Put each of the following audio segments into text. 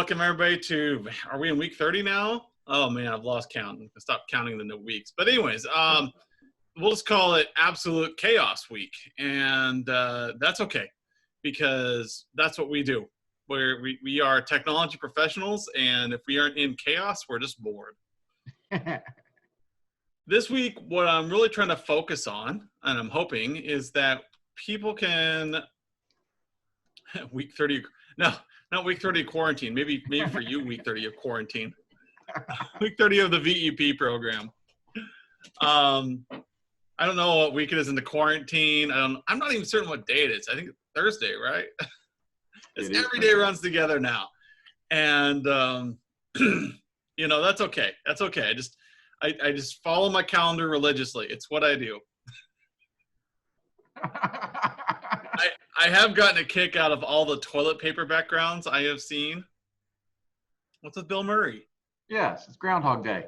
welcome everybody to, are we in week 30 now? Oh man, I've lost count. I stopped counting the weeks. But anyways, we'll just call it absolute chaos week. And that's okay, because that's what we do. We are technology professionals, and if we aren't in chaos, we're just bored. This week, what I'm really trying to focus on, and I'm hoping, is that people can, week 30, no, not week 30 of quarantine. Maybe for you, week 30 of quarantine. Week 30 of the VEP program. I don't know what week it is in the quarantine. I'm not even certain what day it is. I think it's Thursday, right? It's every day runs together now. And, you know, that's okay. That's okay. I just follow my calendar religiously. It's what I do. I have gotten a kick out of all the toilet paper backgrounds I have seen. What's with Bill Murray? Yes, it's Groundhog Day.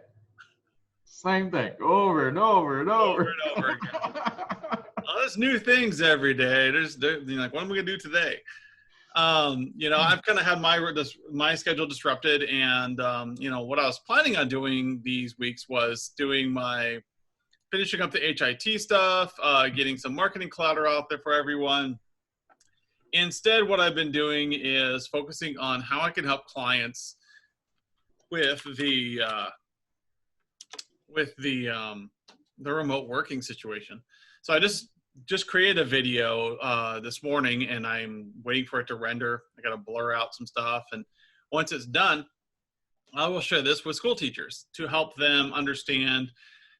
Same thing, over and over and over. Over and over again. Oh, there's new things every day. There's like, what am I gonna do today? You know, I've kind of had my schedule disrupted, and you know, what I was planning on doing these weeks was finishing up the HIT stuff, getting some marketing collateral out there for everyone. Instead, what I've been doing is focusing on how I can help clients with the remote working situation. So I just created a video this morning, and I'm waiting for it to render. I got to blur out some stuff, and once it's done, I will share this with school teachers to help them understand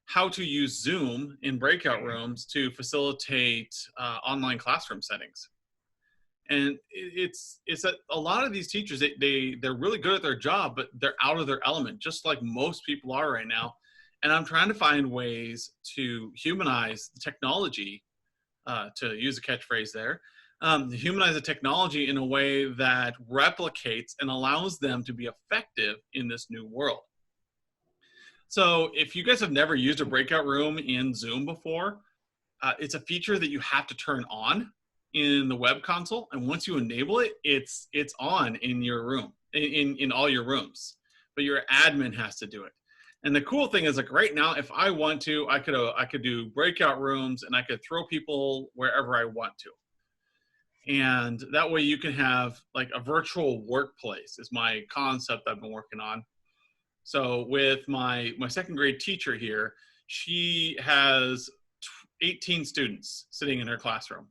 how to use Zoom in breakout rooms to facilitate online classroom settings. And it's that a lot of these teachers, they're really good at their job, but they're out of their element, just like most people are right now. And I'm trying to find ways to humanize the technology, to use a catchphrase there, to humanize the technology in a way that replicates and allows them to be effective in this new world. So if you guys have never used a breakout room in Zoom before, it's a feature that you have to turn on in the web console, and once you enable it, it's on in your room, in all your rooms, but your admin has to do it. And the cool thing is, like, right now, if I want to, I could do breakout rooms, and I could throw people wherever I want to. And that way you can have like a virtual workplace is my concept I've been working on. So with my second grade teacher here, she has 18 students sitting in her classroom.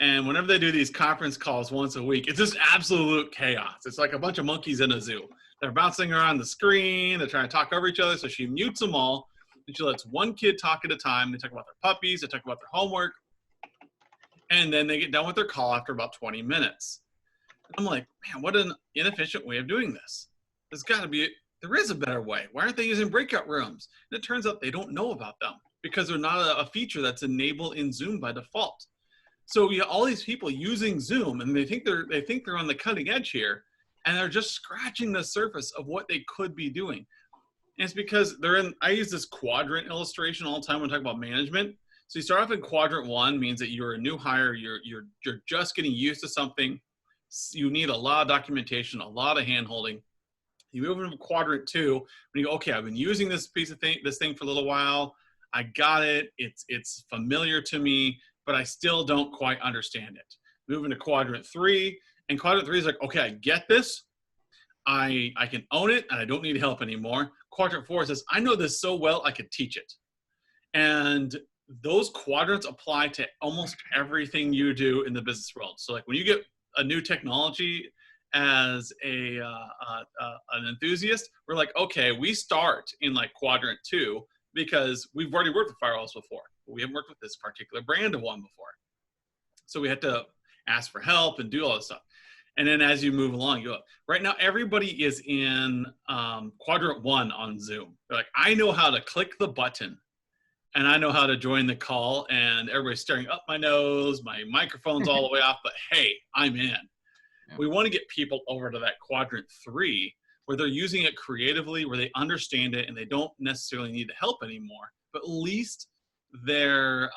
And whenever they do these conference calls once a week, it's just absolute chaos. It's like a bunch of monkeys in a zoo. They're bouncing around the screen. They're trying to talk over each other. So she mutes them all, and she lets one kid talk at a time. They talk about their puppies. They talk about their homework. And then they get done with their call after about 20 minutes. I'm like, man, what an inefficient way of doing this. There is a better way. Why aren't they using breakout rooms? And it turns out they don't know about them because they're not a feature that's enabled in Zoom by default. So we have all these people using Zoom, and they think they're on the cutting edge here, and they're just scratching the surface of what they could be doing. And it's because I use this quadrant illustration all the time when I talk about management. So you start off in quadrant 1, means that you're a new hire, you're just getting used to something. You need a lot of documentation, a lot of hand-holding. You move into quadrant 2, when you go, okay, I've been using this thing for a little while. I got it. It's familiar to me, but I still don't quite understand it. Move into quadrant 3, and quadrant 3 is like, okay, I get this. I can own it, and I don't need help anymore. Quadrant 4 says, I know this so well, I could teach it. And those quadrants apply to almost everything you do in the business world. So like when you get a new technology as an enthusiast, we're like, okay, we start in like quadrant 2 because we've already worked with firewalls before, but we haven't worked with this particular brand of one before. So we had to ask for help and do all this stuff. And then as you move along, you go, right now, everybody is in quadrant 1 on Zoom. They're like, I know how to click the button, and I know how to join the call, and everybody's staring up my nose, my microphone's all the way off, but hey, I'm in. Yeah. We want to get people over to that quadrant 3, where they're using it creatively, where they understand it, and they don't necessarily need the help anymore, but at least they're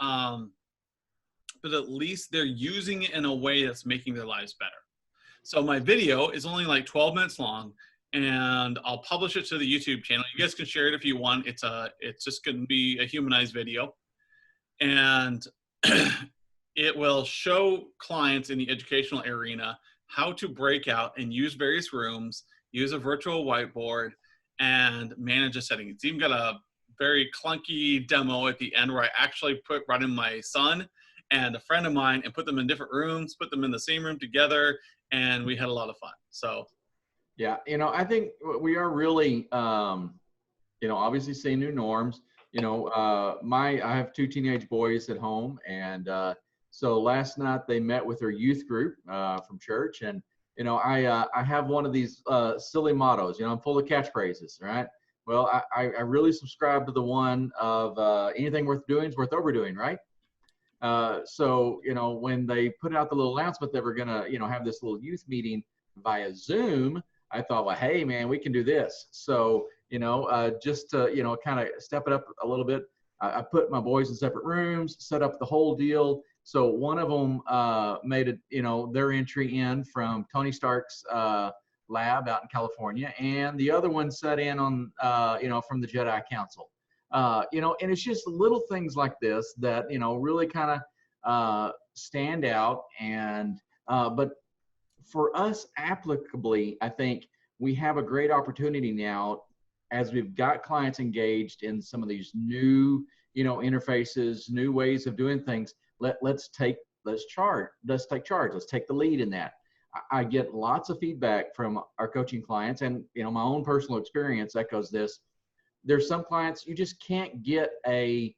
using it in a way that's making their lives better. So my video is only like 12 minutes long, and I'll publish it to the YouTube channel. You guys can share it if you want. It's just going to be a humanized video, and it will show clients in the educational arena how to break out and use various rooms, use a virtual whiteboard, and manage a setting. It's even got a very clunky demo at the end where I actually brought in my son and a friend of mine and put them in different rooms, put them in the same room together, and we had a lot of fun. So Yeah, I think we are really, obviously seeing new norms. I have two teenage boys at home, and so last night they met with their youth group from church, and I have one of these silly mottos. I'm full of catchphrases, right? Well, I really subscribe to the one of anything worth doing is worth overdoing, right? So when they put out the little announcement that we're gonna have this little youth meeting via Zoom, I thought, well, hey man, we can do this. So just to kind of step it up a little bit, I put my boys in separate rooms, set up the whole deal. So one of them made it, their entry in from Tony Stark's lab out in California, and the other one set in on from the Jedi Council. And it's just little things like this that really kind of stand out. And but for us applicably, I think we have a great opportunity now as we've got clients engaged in some of these new interfaces, new ways of doing things. Let's take charge. Let's take the lead in that. I get lots of feedback from our coaching clients, and my own personal experience echoes this. There's some clients you just can't get a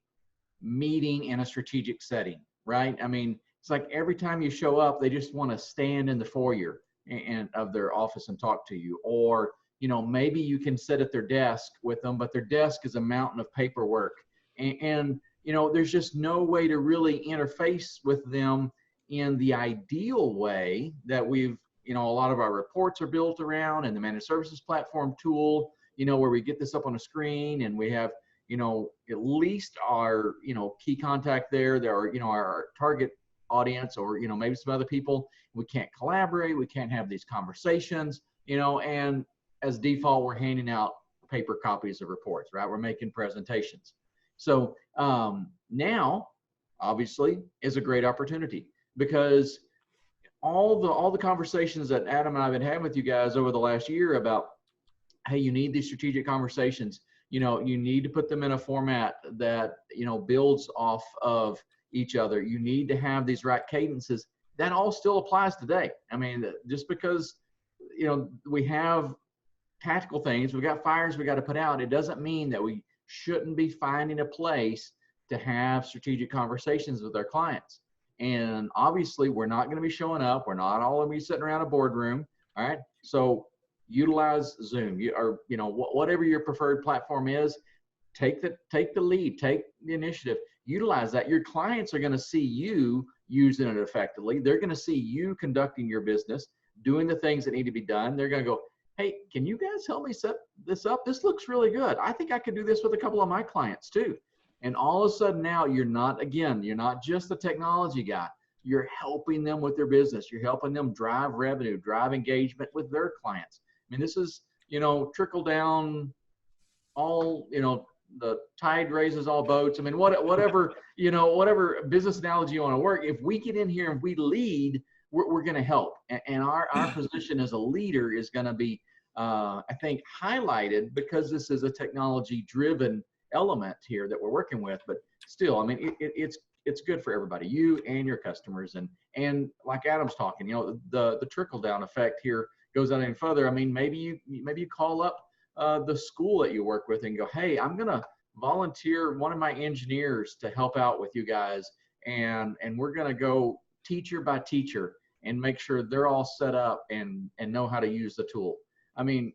meeting in a strategic setting, right? I mean, it's like every time you show up, they just want to stand in the foyer and of their office and talk to you. Or, maybe you can sit at their desk with them, but their desk is a mountain of paperwork. And there's just no way to really interface with them in the ideal way that we've, a lot of our reports are built around, and the managed services platform tool, where we get this up on a screen and we have, at least our, key contact there. There are, our target audience, or, maybe some other people. We can't collaborate. We can't have these conversations, and as default, we're handing out paper copies of reports, right? We're making presentations. So now, obviously, is a great opportunity, because all the conversations that Adam and I have been having with you guys over the last year about, hey, you need these strategic conversations. You need to put them in a format that, builds off of each other. You need to have these right cadences. That all still applies today. I mean, just because, we have tactical things, we've got fires we got to put out, it doesn't mean that we shouldn't be finding a place to have strategic conversations with our clients. And obviously, we're not going to be showing up. We're not all going to be sitting around a boardroom. All right. So utilize Zoom, or whatever your preferred platform is. Take the lead, take the initiative, utilize that. Your clients are going to see you using it effectively. They're going to see you conducting your business, doing the things that need to be done. They're going to go, hey, can you guys help me set this up? This looks really good. I think I could do this with a couple of my clients too. And all of a sudden now you're not just the technology guy. You're helping them with their business. You're helping them drive revenue, drive engagement with their clients. I mean, this is, trickle down, all, the tide raises all boats. I mean, whatever business analogy you want to work, if we get in here and we lead, we're going to help. And our position as a leader is going to be, I think, highlighted, because this is a technology driven element here that we're working with. But still, I mean, it's good for everybody, you and your customers. And like Adam's talking, the trickle down effect here goes out even further. I mean, maybe you call up the school that you work with and go, hey, I'm going to volunteer one of my engineers to help out with you guys. And we're going to go teacher by teacher and make sure they're all set up and know how to use the tool. I mean,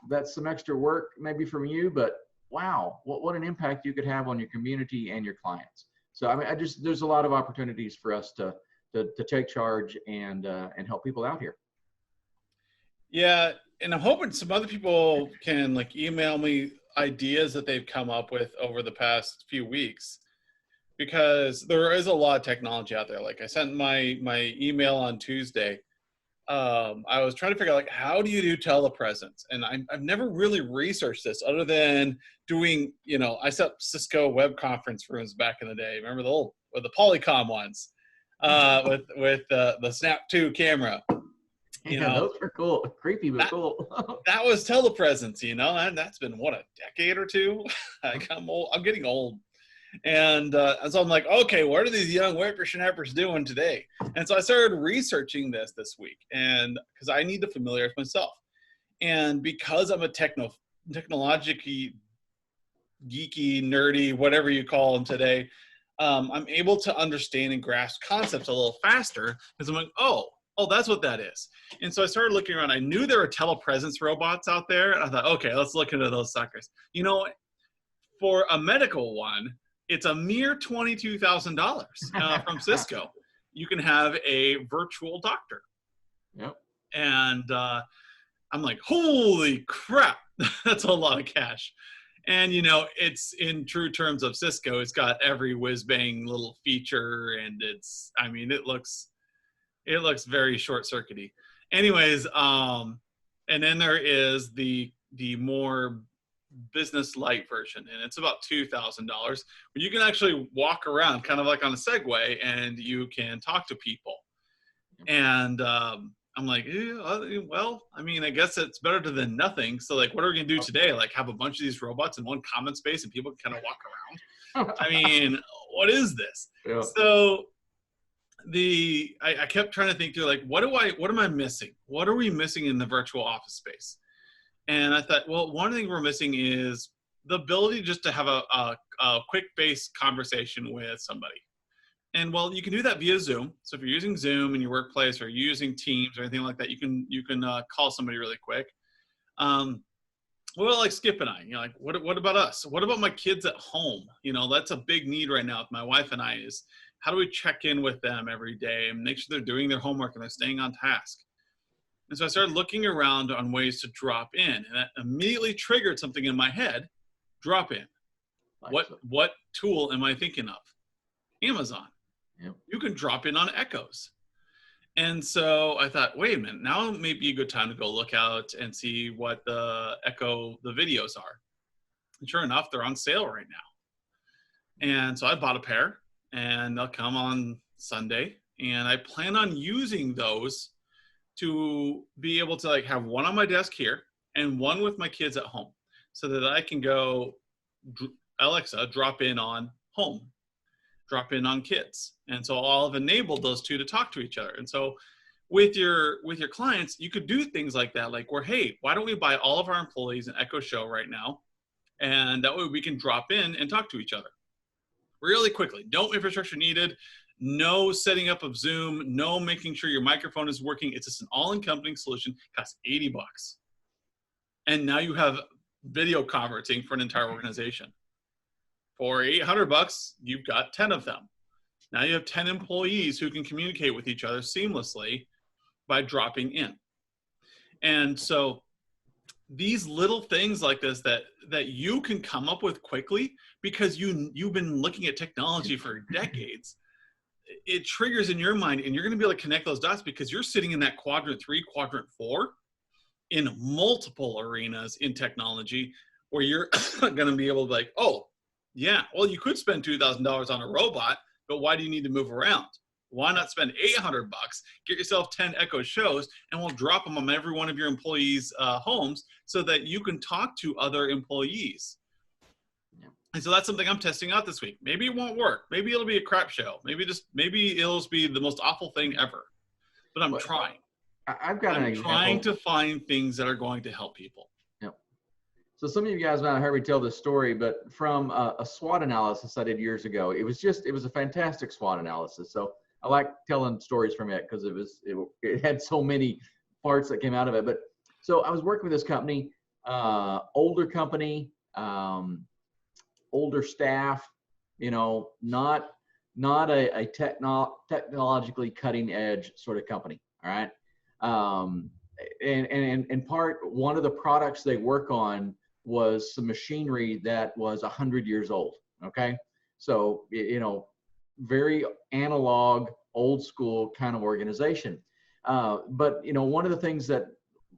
that's some extra work maybe from you, but wow, what an impact you could have on your community and your clients. So I mean, there's a lot of opportunities for us to take charge and help people out here. Yeah, and I'm hoping some other people can email me ideas that they've come up with over the past few weeks, because there is a lot of technology out there. Like I sent my email on Tuesday, I was trying to figure out like how do you do telepresence, and I've never really researched this other than doing, I set up Cisco web conference rooms back in the day. Remember the old or the Polycom ones with the Snap 2 camera. Yeah, those were cool, creepy but that, cool. that was telepresence, and that's been what, a decade or two. Like I'm old, I'm getting old. And so I'm like, okay, what are these young whippersnappers doing today? And so I started researching this week, and because I need to familiarize myself. And because I'm a technologically geeky, nerdy, whatever you call them today, I'm able to understand and grasp concepts a little faster because I'm like, oh, that's what that is. And so I started looking around. I knew there were telepresence robots out there. And I thought, okay, let's look into those suckers. For a medical one, it's a mere $22,000 from Cisco. You can have a virtual doctor. Yep. And I'm like, holy crap, that's a lot of cash. And, it's in true terms of Cisco, it's got every whiz-bang little feature, and it looks very short-circuity. Anyways, and then there is the more business light version, and it's about $2,000, where you can actually walk around kind of like on a Segway, and you can talk to people. And I'm like, well, I guess it's better than nothing. So like, what are we gonna do today? Like, have a bunch of these robots in one common space and people can kind of walk around? What is this? Yeah. So I kept trying to think through, like, what am I missing? What are we missing in the virtual office space? And I thought, well, one thing we're missing is the ability just to have a quick base conversation with somebody. And well, you can do that via Zoom. So if you're using Zoom in your workplace, or you're using Teams or anything like that, you can call somebody really quick. Well, like Skip and I, like what about us? What about my kids at home? That's a big need right now with my wife and I, is how do we check in with them every day and make sure they're doing their homework and they're staying on task? And so I started looking around on ways to drop in, and that immediately triggered something in my head. Drop in. What tool am I thinking of? Amazon. Yep. You can drop in on Echoes. And so I thought, wait a minute, now may be a good time to go look out and see what the videos are. And sure enough, they're on sale right now. And so I bought a pair, and they'll come on Sunday. And I plan on using those to be able to like have one on my desk here and one with my kids at home, so that I can go, Alexa, drop in on home, drop in on kids. And so I'll have enabled those two to talk to each other. And so with your clients, you could do things like that, like where, hey, why don't we buy all of our employees an Echo Show right now? And that way we can drop in and talk to each other really quickly. No infrastructure needed. No setting up of Zoom, no making sure your microphone is working. It's just an all-encompassing solution. Costs $80. And now you have video conferencing for an entire organization. For $800, you've got 10 of them. Now you have 10 employees who can communicate with each other seamlessly by dropping in. And so these little things like this that you can come up with quickly because you've been looking at technology for decades, it triggers in your mind, and you're going to be able to connect those dots because you're sitting in that quadrant 3, quadrant 4 in multiple arenas in technology, where you're going to be able to be like, oh, yeah, well, you could spend $2,000 on a robot, but why do you need to move around? Why not spend $800, get yourself 10 Echo Shows, and we'll drop them on every one of your employees' homes so that you can talk to other employees. And so that's something I'm testing out this week. Maybe it won't work. Maybe it'll be a crap show. Maybe it'll just be the most awful thing ever. But I'm trying. I've got an example. Trying to find things that are going to help people. Yep. So some of you guys might have heard me tell this story, but from a SWOT analysis I did years ago, it was a fantastic SWOT analysis. So I like telling stories from it because it had so many parts that came out of it. But so I was working with this company, older company, older staff, not a technologically cutting edge sort of company. All right. And in part, one of the products they work on was some machinery that was 100 years old. Okay. So, very analog, old school kind of organization. But, you know, one of the things that,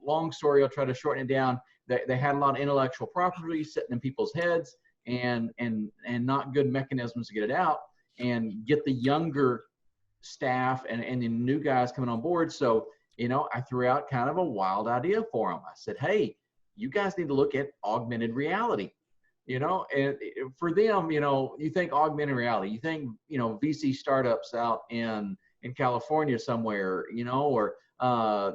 long story, I'll try to shorten it down, they had a lot of intellectual property sitting in people's heads, and not good mechanisms to get it out and get the younger staff and the new guys coming on board. So, you know, I threw out kind of a wild idea for them. I said, hey, you guys need to look at augmented reality. You know, and for them, you know, you think augmented reality, you think, you know, VC startups out in California somewhere, you know, or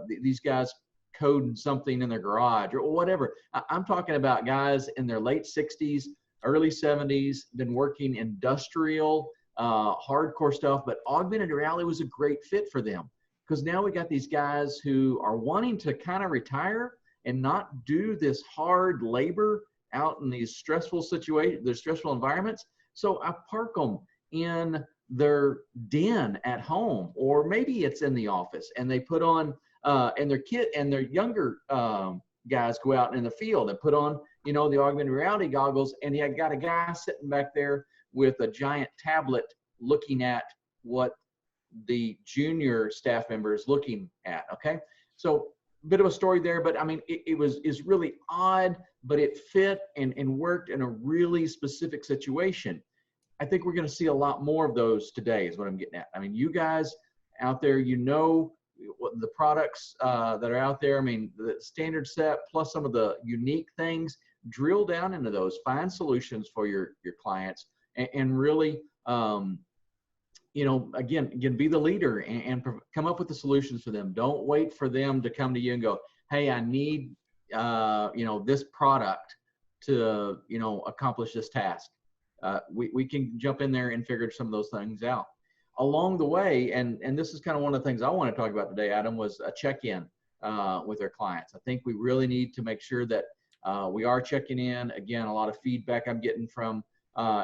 these guys coding something in their garage or whatever. I'm talking about guys in their late 60s, early 70s, been working industrial, hardcore stuff, but augmented reality was a great fit for them, because now we got these guys who are wanting to kind of retire and not do this hard labor out in these stressful situations, their stressful environments. So I park them in their den at home, or maybe it's in the office, and they put on, and their younger guys go out in the field and put on, you know, the augmented reality goggles, and you got a guy sitting back there with a giant tablet looking at what the junior staff member is looking at. Okay, so a bit of a story there, but I mean, is really odd, but it fit and worked in a really specific situation. I think we're going to see a lot more of those today, is what I'm getting at. I mean, you guys out there, you know, what the products that are out there. I mean, the standard set plus some of the unique things, drill down into those, find solutions for your clients, and really, you know, again, be the leader and come up with the solutions for them. Don't wait for them to come to you and go, hey, I need, you know, this product to, you know, accomplish this task. We can jump in there and figure some of those things out along the way. And this is kind of one of the things I want to talk about today, Adam, was a check-in with our clients. I think we really need to make sure that we are checking in. Again, a lot of feedback I'm getting from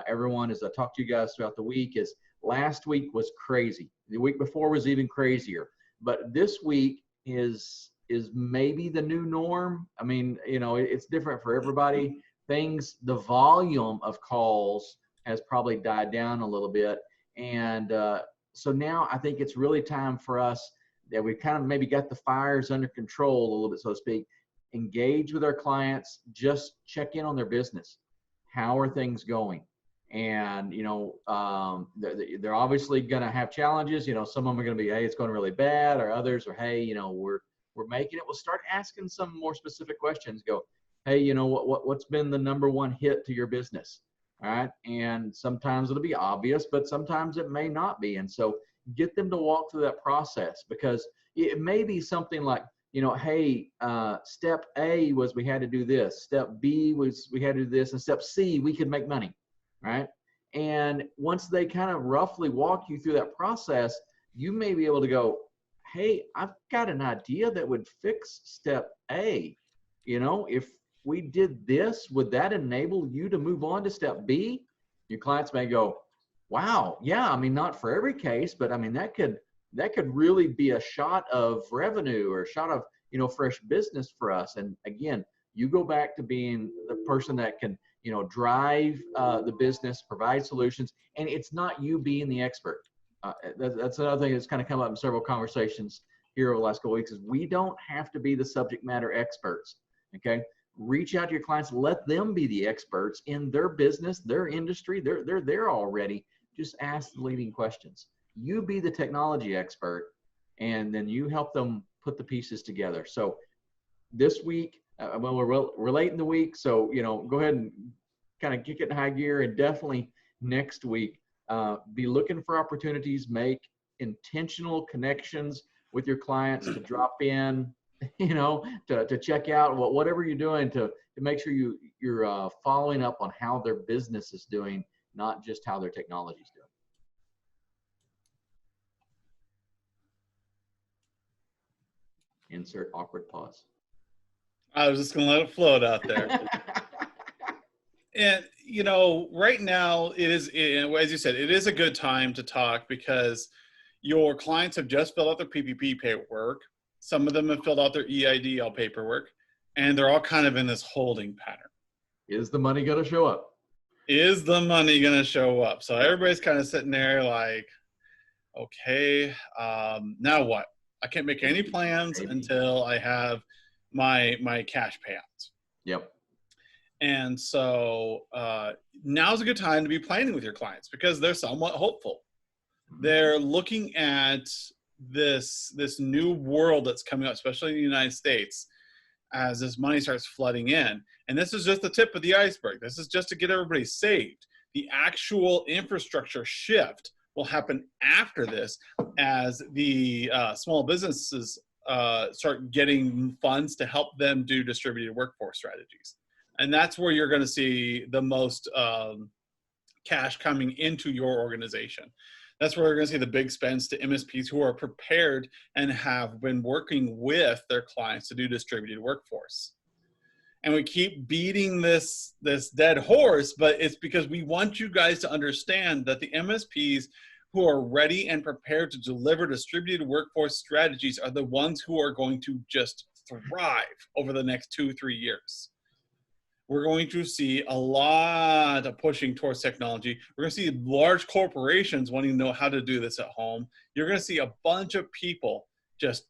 everyone as I talk to you guys throughout the week is, last week was crazy. The week before was even crazier. But this week is maybe the new norm. I mean, you know, it's different for everybody. The volume of calls has probably died down a little bit. And so now I think it's really time for us that we kind of maybe got the fires under control a little bit, so to speak, engage with our clients, just check in on their business. How are things going? And, you know, they're obviously going to have challenges. You know, some of them are going to be, hey, it's going really bad, or others are, hey, you know, we're making it. We'll start asking some more specific questions. Go, hey, you know, what's been the number one hit to your business? All right. And sometimes it'll be obvious, but sometimes it may not be. And so get them to walk through that process, because it may be something like, you know, hey, step A was we had to do this. Step B was we had to do this. And step C, we could make money. Right. And once they kind of roughly walk you through that process, you may be able to go, hey, I've got an idea that would fix step A. You know, if we did this, would that enable you to move on to step B? Your clients may go, wow, yeah, I mean, not for every case, but I mean, that could really be a shot of revenue or a shot of, you know, fresh business for us. And again, you go back to being the person that can, you know, drive the business, provide solutions, and it's not you being the expert. That's another thing that's kind of come up in several conversations here over the last couple of weeks, is we don't have to be the subject matter experts. Okay, reach out to your clients, let them be the experts in their business, their industry. They're there already. Just ask the leading questions. You be the technology expert, and then you help them put the pieces together. So this week, well, we're late in the week, so, you know, go ahead and kind of kick it in high gear, and definitely next week, be looking for opportunities, make intentional connections with your clients to drop in, you know, to check out whatever you're doing to make sure you're following up on how their business is doing, not just how their technology is doing. Insert awkward pause. I was just going to let it float out there. And, you know, right now it is, as you said, it is a good time to talk, because your clients have just filled out their PPP paperwork. Some of them have filled out their EIDL paperwork, and they're all kind of in this holding pattern. Is the money going to show up? Is the money going to show up? So everybody's kind of sitting there like, okay, now what? I can't make any plans until I have my cash payouts. Yep. And so now's a good time to be planning with your clients because they're somewhat hopeful. They're looking at this new world that's coming up, especially in the United States, as this money starts flooding in. And this is just the tip of the iceberg. This is just to get everybody saved. The actual infrastructure shift will happen after this as the small businesses start getting funds to help them do distributed workforce strategies. And that's where you're going to see the most cash coming into your organization. That's where we're going to see the big spends to MSPs who are prepared and have been working with their clients to do distributed workforce. And we keep beating this dead horse, but it's because we want you guys to understand that the MSPs who are ready and prepared to deliver distributed workforce strategies are the ones who are going to just thrive over the next 2-3 years. We're going to see a lot of pushing towards technology. We're going to see large corporations wanting to know how to do this at home. You're going to see a bunch of people just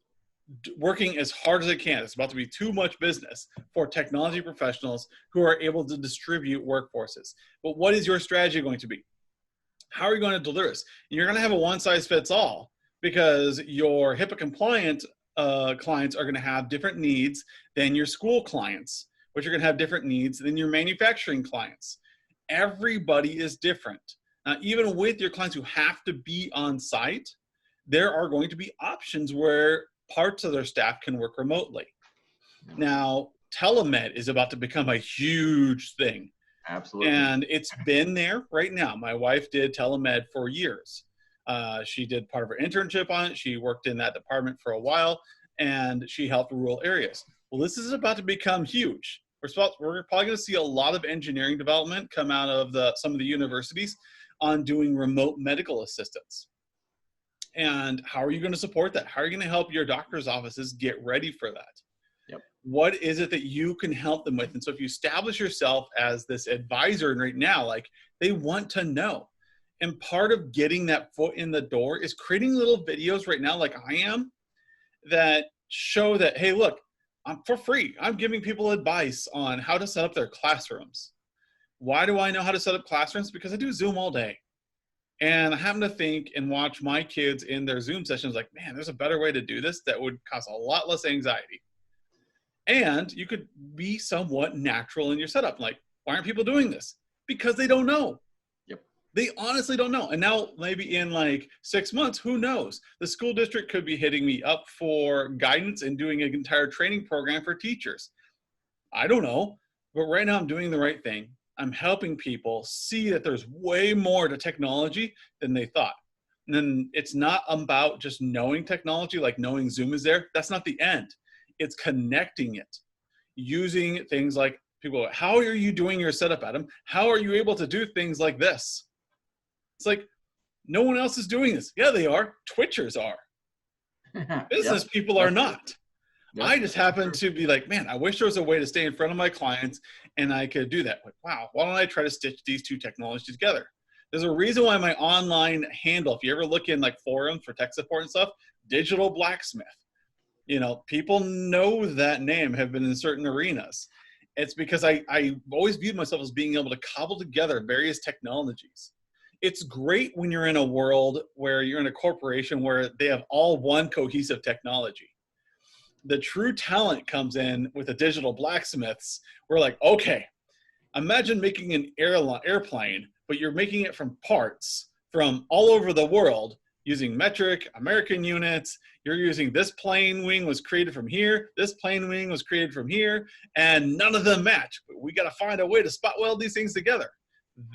working as hard as they can. It's about to be too much business for technology professionals who are able to distribute workforces. But what is your strategy going to be? How are you going to deliver this? You're going to have a one-size-fits-all because your HIPAA compliant clients are going to have different needs than your school clients, which are going to have different needs than your manufacturing clients. Everybody is different. Now, even with your clients who have to be on site, there are going to be options where parts of their staff can work remotely. Now, telemed is about to become a huge thing. Absolutely. And it's been there right now. My wife did telemed for years. She did part of her internship on it. She worked in that department for a while, and she helped rural areas. Well, this is about to become huge. We're probably going to see a lot of engineering development come out of some of the universities on doing remote medical assistance. And how are you going to support that? How are you going to help your doctor's offices get ready for that? Yep. What is it that you can help them with? And so if you establish yourself as this advisor right now, like they want to know. And part of getting that foot in the door is creating little videos right now, like I am, that show that, hey, look, I'm for free. I'm giving people advice on how to set up their classrooms. Why do I know how to set up classrooms? Because I do Zoom all day. And I happen to think and watch my kids in their Zoom sessions like, man, there's a better way to do this that would cause a lot less anxiety. And you could be somewhat natural in your setup. Like, why aren't people doing this? Because they don't know. They honestly don't know. And now maybe in like 6 months, who knows? The school district could be hitting me up for guidance and doing an entire training program for teachers. I don't know. But right now I'm doing the right thing. I'm helping people see that there's way more to technology than they thought. And then it's not about just knowing technology, like knowing Zoom is there. That's not the end. It's connecting it. Using things like people, how are you doing your setup, Adam? How are you able to do things like this? It's like, no one else is doing this. Yeah, they are. Twitchers are. Business people are not. I just happen to be like, man, I wish there was a way to stay in front of my clients and I could do that. Like, wow, why don't I try to stitch these two technologies together? There's a reason why my online handle, if you ever look in like forums for tech support and stuff, Digital Blacksmith, you know, people know that name, have been in certain arenas. It's because I always viewed myself as being able to cobble together various technologies. It's great when you're in a world where you're in a corporation where they have all one cohesive technology. The true talent comes in with the digital blacksmiths. We're like, okay, imagine making an airplane, but you're making it from parts from all over the world using metric American units. You're using this plane wing was created from here. This plane wing was created from here, and none of them match. But we got to find a way to spot weld these things together.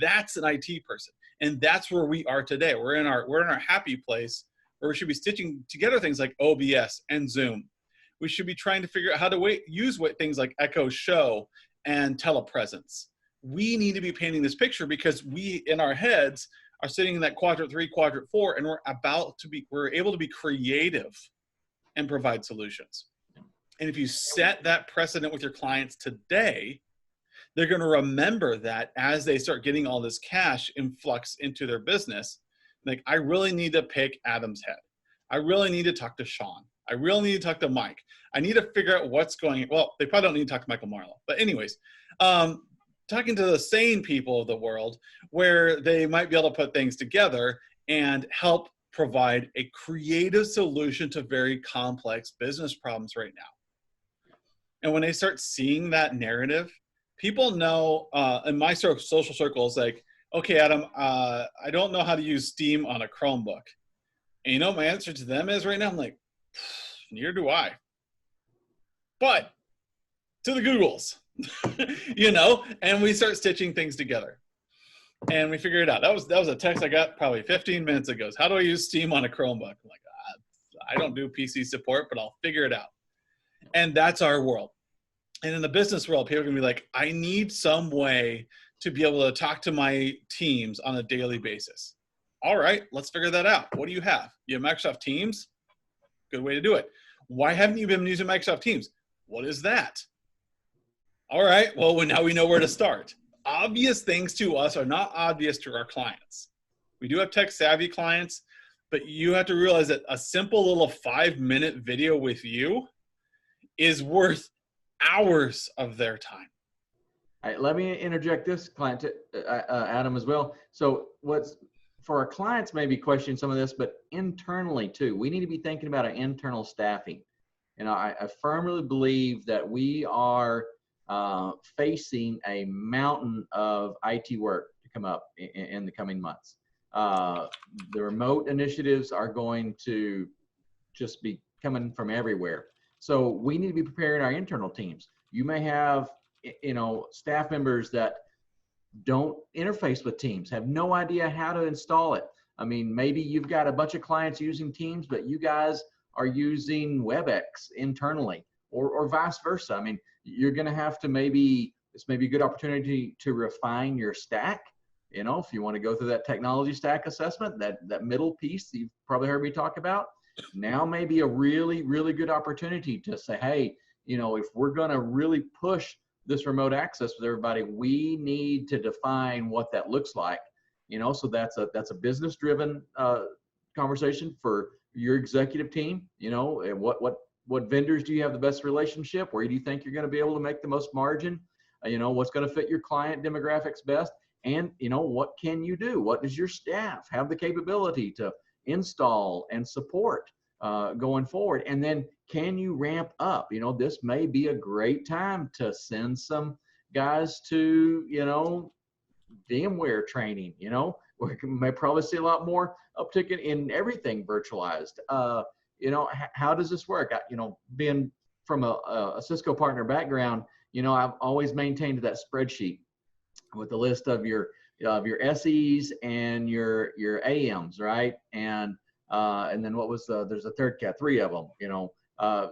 That's an IT person. And that's where we are today. We're in our happy place where we should be stitching together things like OBS and Zoom. We should be trying to figure out how to use things like Echo Show and telepresence. We need to be painting this picture because we, in our heads, are sitting in that quadrant 3, quadrant 4, and we're able to be creative and provide solutions. And if you set that precedent with your clients today, they're going to remember that as they start getting all this cash influx into their business. Like, I really need to pick Adam's head. I really need to talk to Sean. I really need to talk to Mike. I need to figure out what's going on. Well, they probably don't need to talk to Michael Marlowe. But anyways, talking to the sane people of the world where they might be able to put things together and help provide a creative solution to very complex business problems right now. And when they start seeing that narrative, people know in my social circles, like, okay, Adam, I don't know how to use Steam on a Chromebook. And you know what my answer to them is right now? I'm like, neither do I. But to the Googles, you know, and we start stitching things together. And we figured it out. That was a text I got probably 15 minutes ago. How do I use Steam on a Chromebook? I'm like, I don't do PC support, but I'll figure it out. And that's our world. And in the business world, people are going to be like, I need some way to be able to talk to my teams on a daily basis. All right, let's figure that out. What do you have? You have Microsoft Teams? Good way to do it. Why haven't you been using Microsoft Teams? What is that? All right, well, now we know where to start. Obvious things to us are not obvious to our clients. We do have tech-savvy clients, but you have to realize that a simple little 5-minute video with you is worth hours of their time. All right, let me interject this, client, Adam, as well. So what's for our clients maybe question some of this, but internally too, we need to be thinking about our internal staffing. And I firmly believe that we are facing a mountain of IT work to come up in the coming months. The remote initiatives are going to just be coming from everywhere. So we need to be preparing our internal teams. You may have, you know, staff members that don't interface with Teams, have no idea how to install it. I mean, maybe you've got a bunch of clients using Teams, but you guys are using WebEx internally, or vice versa. I mean, you're going to have to this may be a good opportunity to refine your stack. You know, if you want to go through that technology stack assessment, that middle piece that you've probably heard me talk about, now may be a really, really good opportunity to say, hey, you know, if we're going to really push this remote access with everybody, we need to define what that looks like. You know, so that's a business driven conversation for your executive team. You know, and what vendors do you have the best relationship? Where do you think you're going to be able to make the most margin? You know, what's going to fit your client demographics best? And, you know, what can you do? What does your staff have the capability to install and support going forward? And then can you ramp up? You know, this may be a great time to send some guys to, you know, VMware training. You know, we may probably see a lot more uptick in everything virtualized. You know, how does this work? You know, being from a Cisco partner background, you know, I've always maintained that spreadsheet with the list of your SEs and your AMs, right? And then what was there's a third cat, 3 of them, you know.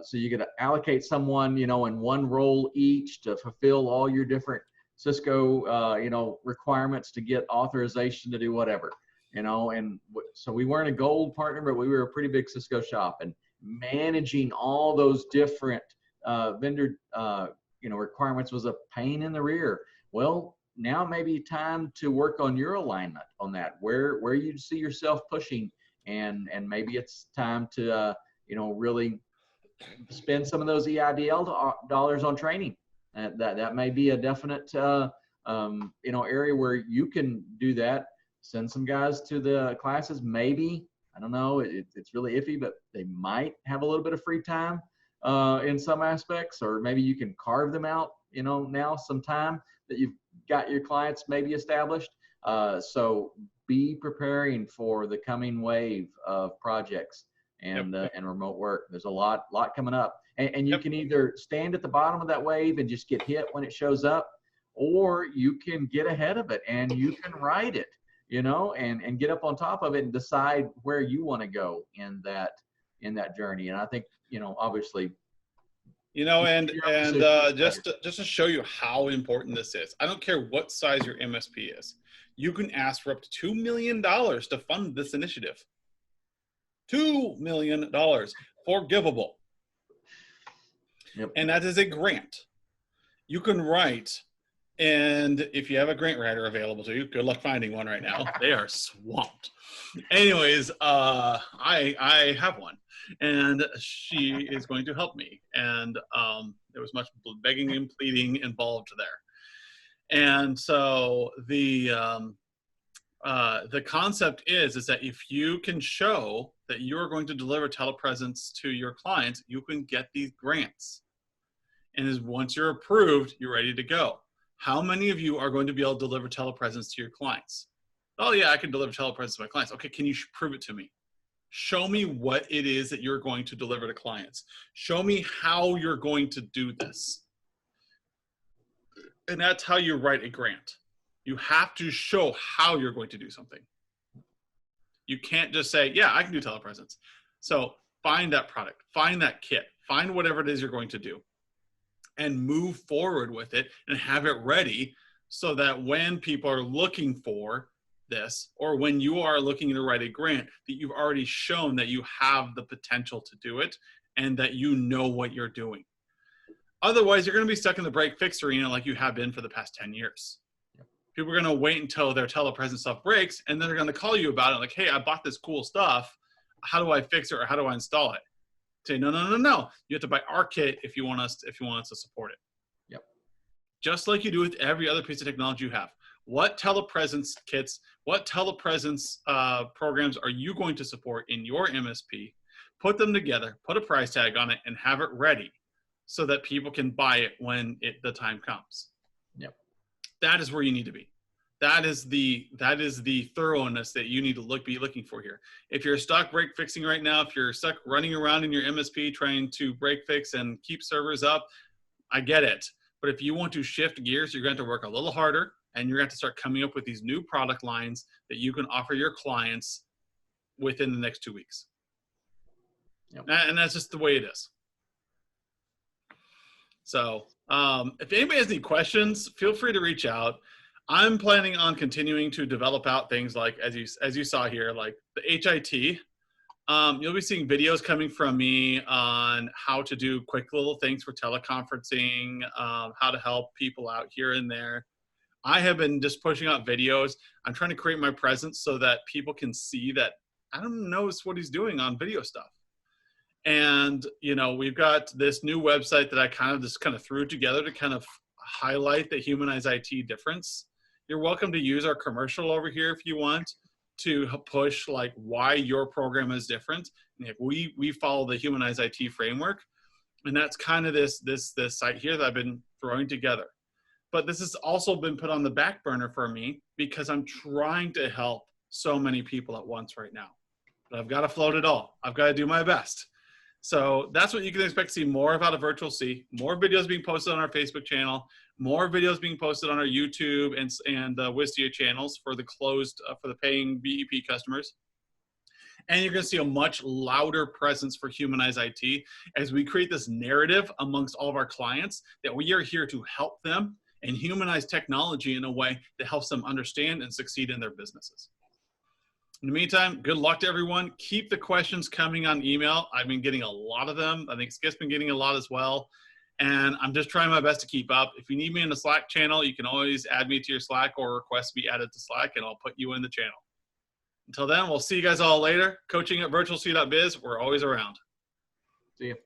So you could allocate someone, you know, in one role each to fulfill all your different Cisco, you know, requirements to get authorization to do whatever, you know. And so we weren't a gold partner, but we were a pretty big Cisco shop, and managing all those different vendor, you know, requirements was a pain in the rear. Well, now may be time to work on your alignment on that, where you see yourself pushing, and maybe it's time to you know, really spend some of those EIDL dollars on training. That may be a definite you know, area where you can do that. Send some guys to the classes. Maybe, I don't know, it's really iffy, but they might have a little bit of free time in some aspects, or maybe you can carve them out, you know, now some time that you've got your clients maybe established. So be preparing for the coming wave of projects and and remote work. There's a lot coming up, and you can either stand at the bottom of that wave and just get hit when it shows up, or you can get ahead of it and you can ride it, you know, and get up on top of it and decide where you want to go in that journey. And I think, you know, obviously, you know, and just to show you how important this is, I don't care what size your MSP is, you can ask for up to $2 million to fund this initiative. $2 million, forgivable. Yep. And that is a grant. You can write And if you have a grant writer available to you, good luck finding one right now. They are swamped. Anyways, I have one, and she is going to help me. And there was much begging and pleading involved there. And so the concept is that if you can show that you are going to deliver telepresence to your clients, you can get these grants. And once you're approved, you're ready to go. How many of you are going to be able to deliver telepresence to your clients? Oh yeah, I can deliver telepresence to my clients. Okay, can you prove it to me? Show me what it is that you're going to deliver to clients. Show me how you're going to do this. And that's how you write a grant. You have to show how you're going to do something. You can't just say, yeah, I can do telepresence. So find that product, find that kit, find whatever it is you're going to do, and move forward with it and have it ready so that when people are looking for this, or when you are looking to write a grant, that you've already shown that you have the potential to do it and that you know what you're doing. Otherwise, you're going to be stuck in the break fix arena like you have been for the past 10 years. Yep. People are going to wait until their telepresence stuff breaks, and then they're going to call you about it like, hey, I bought this cool stuff. How do I fix it, or how do I install it? Say, no. You have to buy our kit if you want us to support it. Yep. Just like you do with every other piece of technology you have. What telepresence kits, what telepresence programs are you going to support in your MSP? Put them together, put a price tag on it, and have it ready so that people can buy it when the time comes. Yep. That is where you need to be. That is the thoroughness that you need to be looking for here. If you're stuck break fixing right now, if you're stuck running around in your MSP trying to break fix and keep servers up, I get it. But if you want to shift gears, you're going to work a little harder, and you're going to start coming up with these new product lines that you can offer your clients within the next 2 weeks. Yep. And that's just the way it is. So if anybody has any questions, feel free to reach out. I'm planning on continuing to develop out things like, as you saw here, like the HIT. You'll be seeing videos coming from me on how to do quick little things for teleconferencing, how to help people out here and there. I have been just pushing out videos. I'm trying to create my presence so that people can see that Adam knows what he's doing on video stuff. And, we've got this new website that I kind of threw together to kind of highlight the Humanize IT difference. You're welcome to use our commercial over here if you want to push like why your program is different. And we follow the Humanize IT framework, and that's kind of this site here that I've been throwing together. But this has also been put on the back burner for me because I'm trying to help so many people at once right now. But I've got to float it all. I've got to do my best. So that's what you can expect to see more of out of Virtual C. More videos being posted on our Facebook channel, more videos being posted on our YouTube and Wistia channels for the for the paying BEP customers. And you're going to see a much louder presence for Humanize IT as we create this narrative amongst all of our clients that we are here to help them and humanize technology in a way that helps them understand and succeed in their businesses. In the meantime, good luck to everyone. Keep the questions coming on email. I've been getting a lot of them. I think Skip's been getting a lot as well. And I'm just trying my best to keep up. If you need me in the Slack channel, you can always add me to your Slack or request to be added to Slack, and I'll put you in the channel. Until then, we'll see you guys all later. Coaching at virtualc.biz. We're always around. See you.